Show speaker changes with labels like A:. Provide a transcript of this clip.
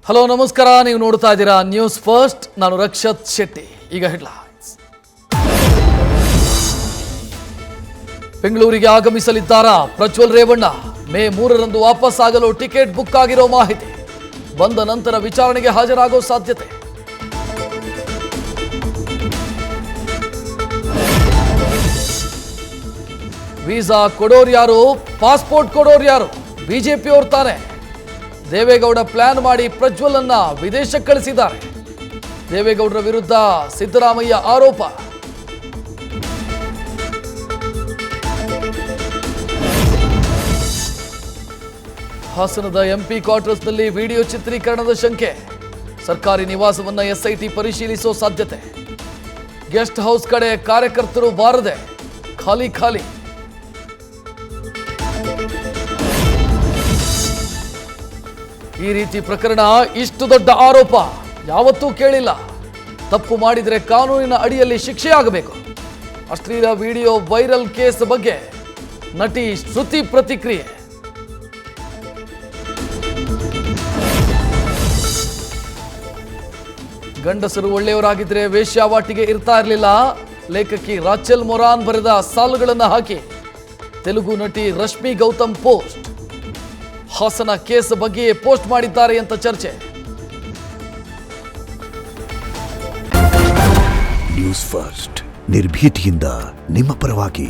A: Hello ನಮಸ್ಕಾರ, ನೀವು ನೋಡ್ತಾ ಇದ್ದೀರಾ ನ್ಯೂಸ್ ಫಸ್ಟ್. ನಾನು ರಕ್ಷತ್ ಶೆಟ್ಟಿ. ಈಗ ಹೆಡ್ಲೈನ್ಸ್. ಬೆಂಗಳೂರಿಗೆ ಆಗಮಿಸಲಿದ್ದಾರಾ ಪ್ರಜ್ವಲ್ ರೇವಣ್ಣ? ಮೇ 3ರಂದು ವಾಪಸ್ ಆಗಲು ಟಿಕೆಟ್ ಬುಕ್ ಆಗಿರೋ ಮಾಹಿತಿ. ಬಂದ ನಂತರ ವಿಚಾರಣೆಗೆ ಹಾಜರಾಗೋ ಸಾಧ್ಯತೆ. ವೀಸಾ ಕೊಡೋರು ಯಾರು, ಪಾಸ್ಪೋರ್ಟ್ ಕೊಡೋರು ಯಾರು? ಬಿಜೆಪಿಯವರು ತಾನೆ. ದೇವೇಗೌಡ ಪ್ಲಾನ್ ಮಾಡಿ ಪ್ರಜ್ವಲ್ ಅನ್ನ ವಿದೇಶಕ್ಕೆ ಕಳಿಸಿದ್ದಾರೆ. ದೇವೇಗೌಡರ ವಿರುದ್ಧ ಸಿದ್ದರಾಮಯ್ಯ ಆರೋಪ. ಹಾಸನದ ಎಂಪಿ ಕ್ವಾರ್ಟರ್ಸ್ನಲ್ಲಿ ವಿಡಿಯೋ ಚಿತ್ರೀಕರಣದ ಶಂಕೆ. ಸರ್ಕಾರಿ ನಿವಾಸವನ್ನ ಎಸ್ಐಟಿ ಪರಿಶೀಲಿಸೋ ಸಾಧ್ಯತೆ. ಗೆಸ್ಟ್ ಹೌಸ್ ಕಡೆ ಕಾರ್ಯಕರ್ತರು ಬಾರದೆ ಖಾಲಿ ಖಾಲಿ. ಈ ರೀತಿ ಪ್ರಕರಣ, ಇಷ್ಟು ದೊಡ್ಡ ಆರೋಪ ಯಾವತ್ತೂ ಕೇಳಿಲ್ಲ. ತಪ್ಪು ಮಾಡಿದರೆ ಕಾನೂನಿನ ಅಡಿಯಲ್ಲಿ ಶಿಕ್ಷೆಯಾಗಬೇಕು. ಅಶ್ಲೀಲ ವಿಡಿಯೋ ವೈರಲ್ ಕೇಸ್ ಬಗ್ಗೆ ನಟಿ ಶ್ರುತಿ ಪ್ರತಿಕ್ರಿಯೆ. ಗಂಡಸರು ಒಳ್ಳೆಯವರಾಗಿದ್ದರೆ ವೇಶ್ಯಾವಾಟಿಗೆ ಇರ್ತಾ ಇರಲಿಲ್ಲ. ಲೇಖಕಿ ರಾಚೆಲ್ ಮೊರಾನ್ ಬರೆದ ಸಾಲುಗಳನ್ನು ಹಾಕಿ ತೆಲುಗು ನಟಿ ರಶ್ಮಿ ಗೌತಮ್ ಪೋಸ್ಟ್. ಹಾಸನ ಕೇಸ್ ಬಗ್ಗೆ ಪೋಸ್ಟ್ ಮಾಡಿದ್ದಾರೆ ಅಂತ ಚರ್ಚೆ.
B: ನ್ಯೂಸ್ ಫಸ್ಟ್, ನಿರ್ಭೀತಿಯಿಂದ ನಿಮ್ಮ ಪರವಾಗಿ.